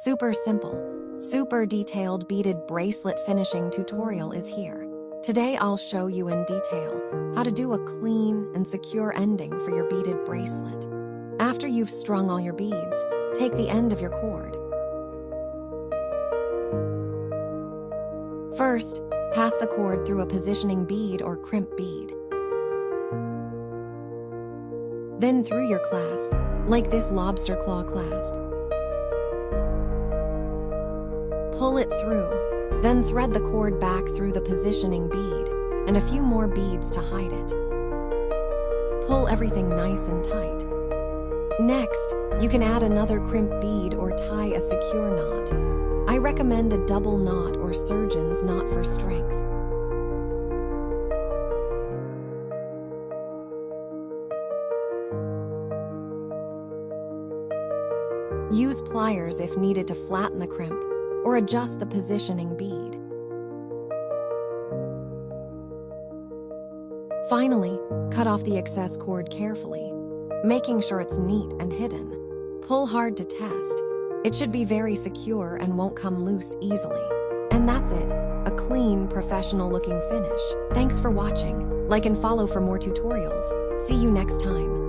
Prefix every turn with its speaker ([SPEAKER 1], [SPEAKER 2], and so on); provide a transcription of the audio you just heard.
[SPEAKER 1] Super simple, super detailed beaded bracelet finishing tutorial is here. Today I'll show you in detail how to do a clean and secure ending for your beaded bracelet. After you've strung all your beads, take the end of your cord. First, pass the cord through a positioning bead or crimp bead. Then through your clasp, like this lobster claw clasp. Pull it through, then thread the cord back through the positioning bead and a few more beads to hide it. Pull everything nice and tight. Next, you can add another crimp bead or tie a secure knot. I recommend a double knot or surgeon's knot for strength. Use pliers if needed to flatten the crimp or adjust the positioning bead. Finally, cut off the excess cord carefully, making sure it's neat and hidden. Pull hard to test. It should be very secure and won't come loose easily. And that's it, a clean, professional-looking finish. Thanks for watching. Like and follow for more tutorials. See you next time.